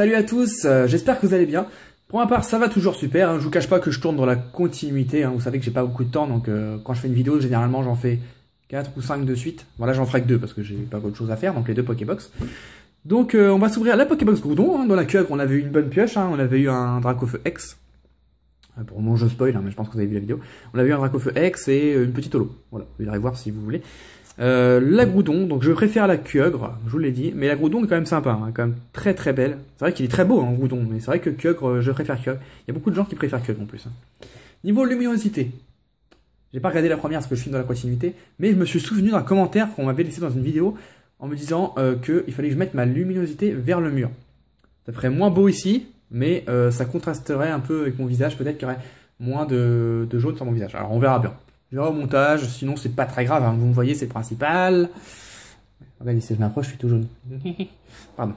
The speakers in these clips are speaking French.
salut à tous, j'espère que vous allez bien. Pour ma part, ça va toujours super, hein. Je vous cache pas que je tourne dans la continuité, hein. Vous savez que j'ai pas beaucoup de temps, donc quand je fais une vidéo, généralement j'en fais 4 ou 5 de suite. Voilà, j'en ferai que 2 parce que j'ai pas autre chose à faire, donc les 2 Pokébox. Donc on va s'ouvrir la Pokébox Groudon, hein. Dans la queue, on avait eu une bonne pioche, hein. On avait eu un Dracofeu X. Pour le moment, je spoil, hein, mais je pense que vous avez vu la vidéo. On avait eu un Dracofeu X et une petite holo. Voilà, vous irez voir si vous voulez. La Groudon, donc je préfère la Kyogre, je vous l'ai dit, mais la Groudon est quand même sympa, hein, quand même très très belle. C'est vrai qu'il est très beau, hein, Groudon, mais c'est vrai que Kyogre, je préfère Kyogre. Il y a beaucoup de gens qui préfèrent Kyogre en plus. Hein. Niveau luminosité, j'ai pas regardé la première parce que je suis dans la continuité, mais je me suis souvenu d'un commentaire qu'on m'avait laissé dans une vidéo en me disant qu'il fallait que je mette ma luminosité vers le mur. Ça ferait moins beau ici, mais ça contrasterait un peu avec mon visage, peut-être qu'il y aurait moins de jaune sur mon visage. Alors on verra bien. Je verrai au montage, sinon c'est pas très grave, hein. Vous me voyez, c'est le principal. Regardez, si je m'approche, je suis tout jaune. Pardon.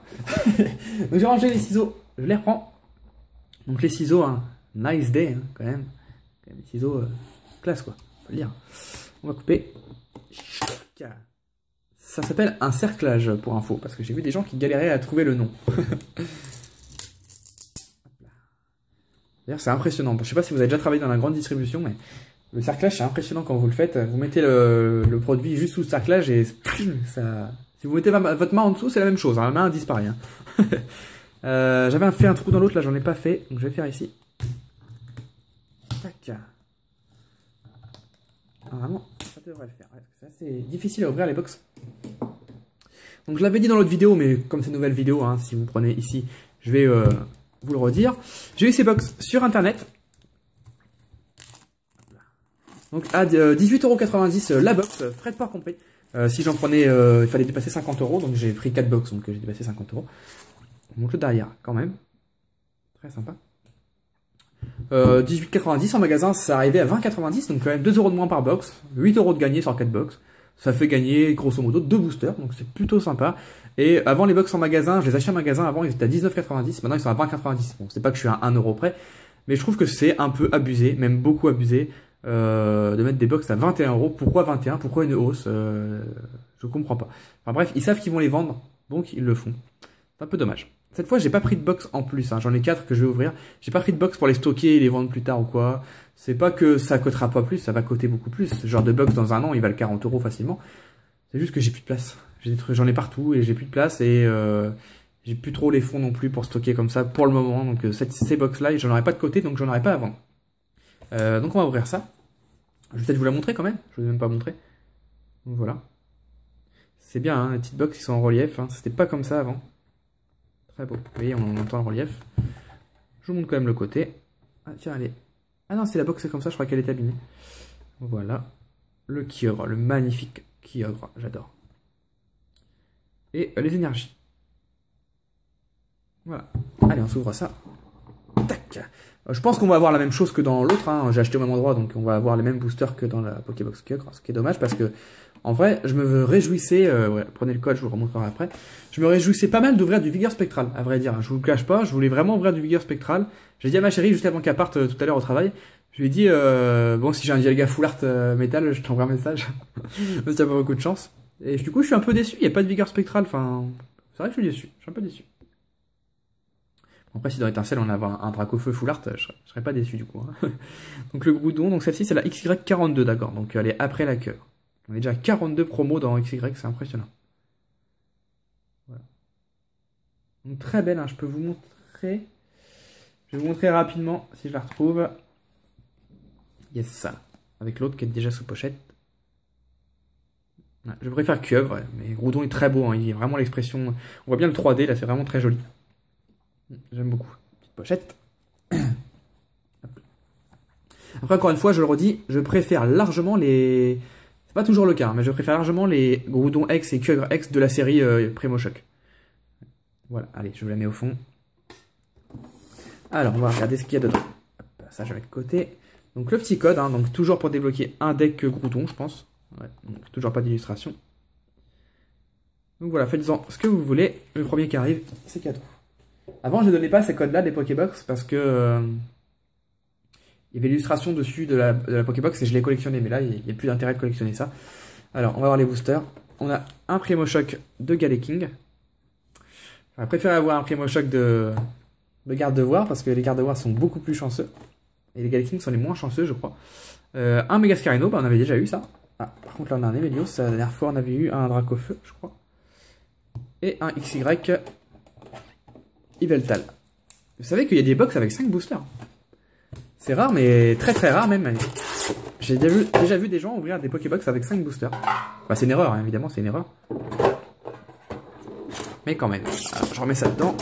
Donc j'ai rangé les ciseaux, je les reprends. Donc les ciseaux, hein, nice day, hein, quand même. Les ciseaux, classe quoi, faut le dire. On va couper. Ça s'appelle un cerclage pour info, parce que j'ai vu des gens qui galéraient à trouver le nom. D'ailleurs c'est impressionnant, je sais pas si vous avez déjà travaillé dans la grande distribution, mais... Le cerclage, c'est impressionnant quand vous le faites. Vous mettez le produit juste sous le cerclage et ça... Si vous mettez votre main en dessous, c'est la même chose. Hein, la main disparaît. Hein. J'avais fait un trou dans l'autre, là, j'en ai pas fait. Donc je vais faire ici. Tac. Normalement, ça devrait le faire. Ouais, c'est assez difficile à ouvrir les box. Donc je l'avais dit dans l'autre vidéo, mais comme c'est une nouvelle vidéo, hein, si vous prenez ici, je vais vous le redire. J'ai eu ces box sur internet. Donc à 18,90€ la box, frais de port compris. Si j'en prenais, il fallait dépasser 50€, donc j'ai pris 4 box, donc j'ai dépassé 50€. On monte le derrière, quand même. Très sympa. 18,90€ en magasin, ça arrivait à 20,90€, donc quand même 2€ de moins par box. 8€ de gagné sur 4 box. Ça fait gagner grosso modo 2 boosters, donc c'est plutôt sympa. Et avant les box en magasin, je les achetais en magasin, avant ils étaient à 19,90€, maintenant ils sont à 20,90€. Bon, c'est pas que je suis à 1€ près, mais je trouve que c'est un peu abusé, même beaucoup abusé. De mettre des box à 21€. Pourquoi 21? Pourquoi une hausse? Je comprends pas. Enfin bref, ils savent qu'ils vont les vendre, donc ils le font. C'est un peu dommage. Cette fois, j'ai pas pris de box en plus. Hein. J'en ai 4 que je vais ouvrir. J'ai pas pris de box pour les stocker et les vendre plus tard ou quoi. C'est pas que ça coûtera pas plus, ça va coûter beaucoup plus. Ce genre de box dans un an, ils valent 40€ facilement. C'est juste que j'ai plus de place. J'en ai partout et j'ai plus de place et j'ai plus trop les fonds non plus pour stocker comme ça pour le moment. Donc ces box là, j'en aurai pas de côté, donc j'en aurai pas à vendre. Donc on va ouvrir ça. Je vais peut-être vous la montrer quand même. Je ne vous ai même pas montré. Donc voilà. C'est bien, hein, les petites box qui sont en relief. Hein. C'était pas comme ça avant. Très beau. Vous voyez, on entend le relief. Je vous montre quand même le côté. Ah tiens, allez. Ah non, c'est la box, c'est comme ça. Je crois qu'elle est abîmée. Voilà. Le Kyogre, le magnifique Kyogre. J'adore. Et les énergies. Voilà. Allez, on s'ouvre ça. Tac. Je pense qu'on va avoir la même chose que dans l'autre, hein. J'ai acheté au même endroit, donc on va avoir les mêmes boosters que dans la Pokébox Kyogre, ce qui est dommage parce que, en vrai, je me réjouissais, ouais, prenez le code, je vous le remontrerai après, je me réjouissais pas mal d'ouvrir du Vigueur Spectral, à vrai dire, je vous le cache pas, je voulais vraiment ouvrir du Vigueur Spectral. J'ai dit à ma chérie, juste avant qu'elle parte tout à l'heure au travail, je lui ai dit, bon, si j'ai un Dialga Full Art métal, je t'envoie un message, parce qu'il y a pas beaucoup de chance. Et du coup, je suis un peu déçu, il n'y a pas de Vigueur Spectral, enfin, c'est vrai que je suis déçu, je suis un peu déçu. Après, si dans Étincelle on avait un Dracofeu Full Art, je serais pas déçu du coup. Hein. Donc le Groudon, donc celle-ci c'est la XY42, d'accord. Donc elle est après la queue. On est déjà à 42 promos dans XY, c'est impressionnant. Voilà. Donc très belle, hein. Je peux vous montrer. Je vais vous montrer rapidement si je la retrouve. Yes, ça. Avec l'autre qui est déjà sous pochette. Ouais, je préfère Kyogre, mais Groudon est très beau, hein. Il y a vraiment l'expression. On voit bien le 3D là, c'est vraiment très joli. J'aime beaucoup. Petite pochette. Après, encore une fois, je le redis, je préfère largement les... C'est pas toujours le cas, mais je préfère largement les Groudon X et Kyogre X de la série Primo Choc. Voilà, allez, je vous la mets au fond. Alors, on va regarder ce qu'il y a dedans. Hop, ça, je vais de côté. Donc, le petit code, hein, donc toujours pour débloquer un deck Groudon, je pense. Ouais, donc, toujours pas d'illustration. Donc voilà, faites-en ce que vous voulez. Le premier qui arrive, c'est cadeau. Avant, je ne donnais pas ces codes-là des Pokébox parce que il y avait l'illustration dessus de la Pokébox et je l'ai collectionné. Mais là, il n'y a plus d'intérêt de collectionner ça. Alors, on va voir les boosters. On a un Primo Choc de Galeking. J'aurais préféré avoir un Primo Choc de garde devoir parce que les gardes devoir sont beaucoup plus chanceux. Et les Galaxy sont les moins chanceux, je crois. Un Megascarino, bah on avait déjà eu ça. Ah, par contre là on a un Emelios, la dernière fois on avait eu un Dracofeu, je crois. Et un XY Yveltal. Vous savez qu'il y a des box avec 5 boosters. C'est rare, mais très très rare même. J'ai déjà vu des gens ouvrir des Pokébox avec 5 boosters. Bah, c'est une erreur, hein, évidemment, c'est une erreur. Mais quand même. Alors, je remets ça dedans.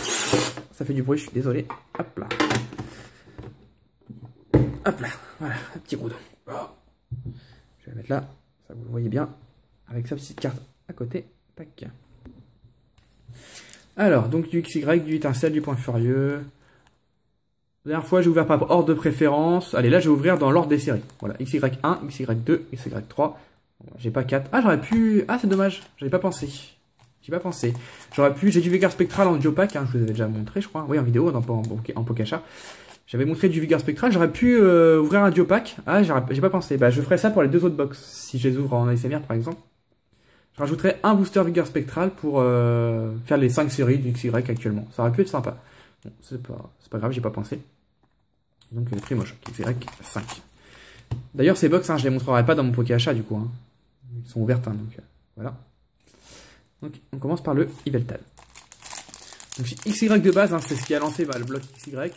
Ça fait du bruit, je suis désolé. Hop là. Hop là. Voilà, un petit goudron. Je vais la mettre là. Ça, vous le voyez bien. Avec sa petite carte à côté. Tac. Alors, donc du XY, du étincelle, du point furieux. La dernière fois, j'ai ouvert par ordre de préférence. Allez, là, je vais ouvrir dans l'ordre des séries. Voilà, XY1, XY2, XY3. J'ai pas 4. Ah, j'aurais pu... Ah, c'est dommage. J'avais pas pensé. J'ai pas pensé. J'aurais pu... J'ai du Vigor Spectral en Duopack. Hein, je vous avais déjà montré, je crois. Oui, en vidéo, en Pokécha. J'avais montré du Vigor Spectral. J'aurais pu ouvrir un Duopack. Ah, j'ai pas pensé. Bah, je ferai ça pour les deux autres box. Si je les ouvre en ASMR, par exemple. Je rajouterai un booster Vigor Spectral pour faire les 5 séries du XY actuellement. Ça aurait pu être sympa. Bon, c'est pas grave, j'ai pas pensé. Donc le Primo Choc, XY5. D'ailleurs, ces box, hein, je les montrerai pas dans mon Pokéachat du coup. Hein. Ils sont ouvertes, hein, donc voilà. Donc on commence par le Yveltal. Donc XY de base, hein, c'est ce qui a lancé le bloc XY.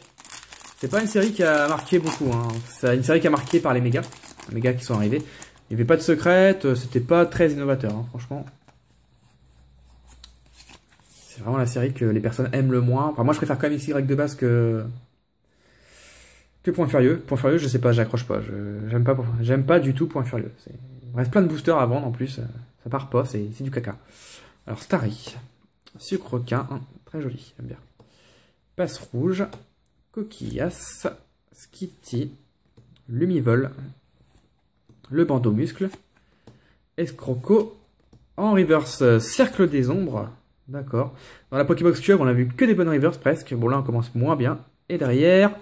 C'est pas une série qui a marqué beaucoup. Hein. C'est une série qui a marqué par les mégas qui sont arrivés. Il n'y avait pas de secrète, c'était pas très innovateur, hein, franchement. C'est vraiment la série que les personnes aiment le moins. Enfin, moi, je préfère quand même XY de base que Point Furieux. Point Furieux, je sais pas, j'accroche pas. J'aime pas du tout Point Furieux. Il reste plein de boosters à vendre en plus. Ça part pas, c'est du caca. Alors, Starry, Sucre Requin, hein, très joli, j'aime bien. Passe Rouge, Coquillas, Skitty, Lumivol, le Bandeau Muscle, Escroco, en reverse Cercle des Ombres, d'accord. Dans la Pokébox Cube, on a vu que des bonnes reverse presque. Bon, là, on commence moins bien. Et derrière,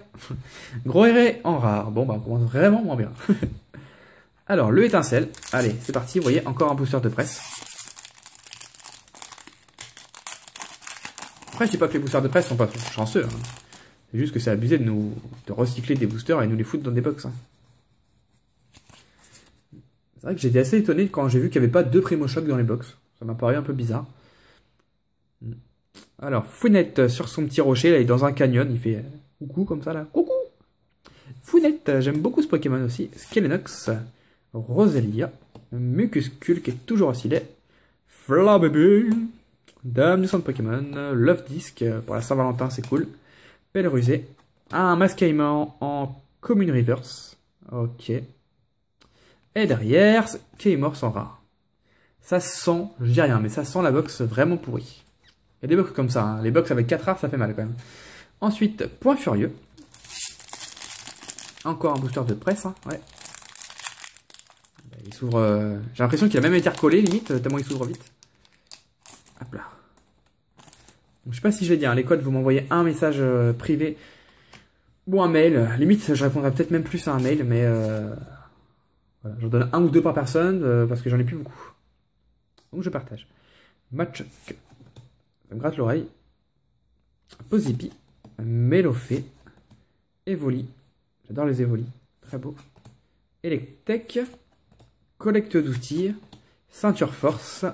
Gros Héré en rare. Bon, bah, on commence vraiment moins bien. Alors, le étincelle. Allez, c'est parti. Vous voyez, encore un booster de presse. Après, je dis pas que les boosters de presse sont pas chanceux. Hein. C'est juste que c'est abusé de recycler des boosters et nous les foutre dans des box. Hein. C'est vrai que j'étais assez étonné quand j'ai vu qu'il n'y avait pas deux Primo Choc dans les box. Ça m'a paru un peu bizarre. Alors, Founette sur son petit rocher, là, il est dans un canyon, il fait coucou comme ça là. Coucou! Founette, j'aime beaucoup ce Pokémon aussi. Skelenox, Roselia, Mucuscule qui est toujours aussi laid. Flabébé, Dame du centre Pokémon, Love Disc pour la Saint-Valentin, c'est cool. Belle rusée, un Masqueimon en Commune Reverse. Ok. Et derrière, Keymorse en rare. Ça sent, je dis rien, mais ça sent la box vraiment pourrie. Il y a des box comme ça, hein. Les box avec 4 rares, ça fait mal quand même. Ensuite, Point Furieux. Encore un booster de presse, hein, ouais. Il s'ouvre... J'ai l'impression qu'il a même été recollé, limite, tellement il s'ouvre vite. Hop là. Donc, je sais pas si je vais dire, les codes, vous m'envoyez un message privé ou un mail. Limite, je répondrai peut-être même plus à un mail, mais... Voilà, j'en donne un ou deux par personne, parce que j'en ai plus beaucoup. Donc je partage. Matchuk. Ça me gratte l'oreille. Posipi. Mélofée. Evoli. J'adore les Evoli. Très beau. Electek. Collecte d'outils. Ceinture force.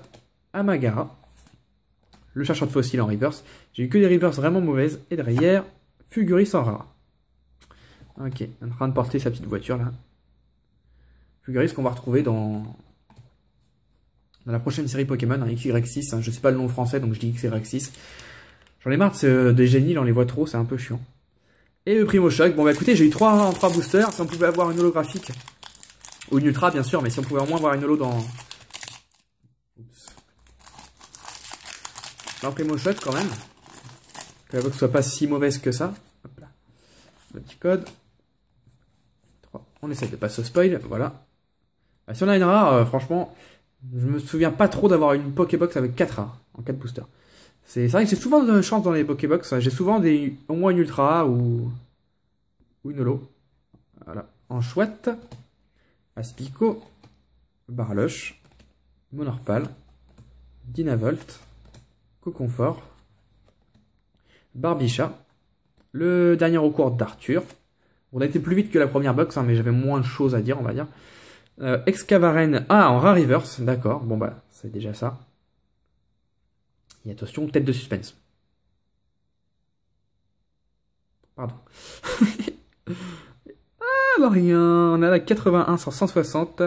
Amagara. Le chercheur de fossiles en reverse. J'ai eu que des reverse vraiment mauvaises. Et derrière, Fuguris en rare. Ok, en train de porter sa petite voiture là. Fuguris qu'on va retrouver dans la prochaine série Pokémon, hein, XY6. Hein, je sais pas le nom français, donc je dis XY6. J'en ai marre des génies, on les voit trop, c'est un peu chiant. Et le Primo Choc. Bon, bah écoutez, j'ai eu 3 boosters. Si on pouvait avoir une holographique, ou une ultra, bien sûr, mais si on pouvait au moins avoir une holo dans le Primo Choc, quand même. Que la box soit pas si mauvaise que ça. Hop là. Le petit code. 3. On essaye de pas se spoil, voilà. Bah, si on a une rare, franchement, je me souviens pas trop d'avoir une Pokébox avec 4 rares, en 4 boosters. C'est vrai que j'ai souvent de chance dans les Pokébox, j'ai souvent au moins une Ultra ou une Holo. Voilà, en chouette, Aspico, Barloche, Monorpal, Dynavolt, Coconfort, Barbichat. Le dernier recours d'Arthur. On a été plus vite que la première box, hein, mais j'avais moins de choses à dire, on va dire. Excavaren. Ah, en rare reverse. D'accord. Bon, bah, c'est déjà ça. Et attention, tête de suspense. Pardon. Alors rien, on a la 81 sur 160.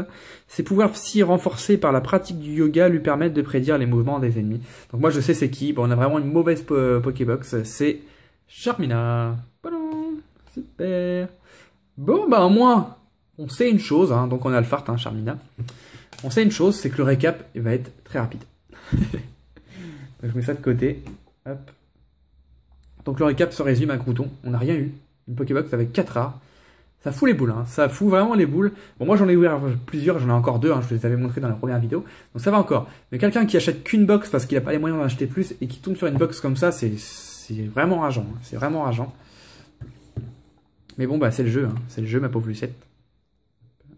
Ses pouvoirs psy renforcés par la pratique du yoga lui permettent de prédire les mouvements des ennemis. Donc moi je sais c'est qui. Bon, on a vraiment une mauvaise Pokébox. C'est Charmina. Pardon. Super. Bon bah au moins on sait une chose. Hein, donc on a le fart, hein, Charmina. On sait une chose, c'est que le récap il va être très rapide. Donc je mets ça de côté. Hop. Donc le récap se résume à Grouton. On n'a rien eu. Une Pokébox avec 4 rares. Ça fout les boules, hein. Ça fout vraiment les boules. Bon, moi j'en ai ouvert plusieurs, j'en ai encore 2, hein. Je les avais montrés dans la première vidéo. Donc ça va encore. Mais quelqu'un qui achète qu'une box parce qu'il n'a pas les moyens d'en acheter plus et qui tombe sur une box comme ça, c'est vraiment rageant. Hein. C'est vraiment rageant. Mais bon, bah c'est le jeu, hein. C'est le jeu, ma pauvre Lucette.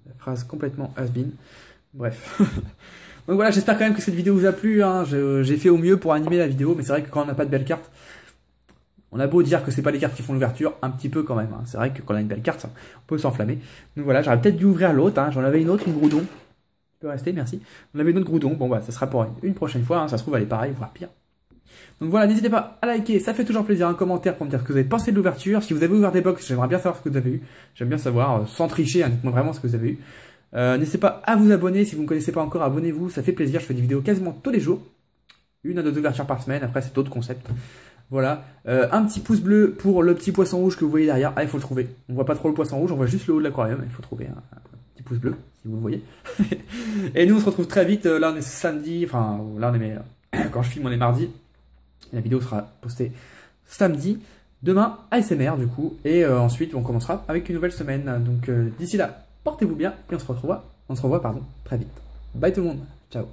La phrase complètement has-been. Bref. Donc voilà, j'espère quand même que cette vidéo vous a plu. Hein. J'ai fait au mieux pour animer la vidéo, mais c'est vrai que quand on n'a pas de belles cartes, on a beau dire que c'est pas les cartes qui font l'ouverture, un petit peu quand même. Hein. C'est vrai que quand on a une belle carte, on peut s'enflammer. Donc voilà, j'aurais peut-être dû ouvrir l'autre. Hein. J'en avais une autre, une Groudon. Tu peux rester, merci. On avait une autre Groudon. Bon bah, ça sera pour une prochaine fois. Hein. Ça se trouve, elle est pareille, voire pire. Donc voilà, n'hésitez pas à liker. Ça fait toujours plaisir. Un commentaire pour me dire ce que vous avez pensé de l'ouverture. Si vous avez ouvert des box, j'aimerais bien savoir ce que vous avez eu. J'aime bien savoir, sans tricher, hein, dites-moi vraiment ce que vous avez eu. N'hésitez pas à vous abonner. Si vous ne me connaissez pas encore, abonnez-vous. Ça fait plaisir. Je fais des vidéos quasiment tous les jours. 1 à 2 ouvertures par semaine. Après, c'est d'autres concepts. Voilà, un petit pouce bleu pour le petit poisson rouge que vous voyez derrière. Ah, il faut le trouver. On voit pas trop le poisson rouge, on voit juste le haut de l'aquarium. Il faut trouver un petit pouce bleu, si vous le voyez. Et nous, on se retrouve très vite. Là, on est samedi. Enfin, là, on est quand je filme, on est mardi. La vidéo sera postée samedi. Demain, ASMR, du coup. Et ensuite, on commencera avec une nouvelle semaine. Donc, d'ici là, portez-vous bien. Et on se revoit, très vite. Bye tout le monde. Ciao.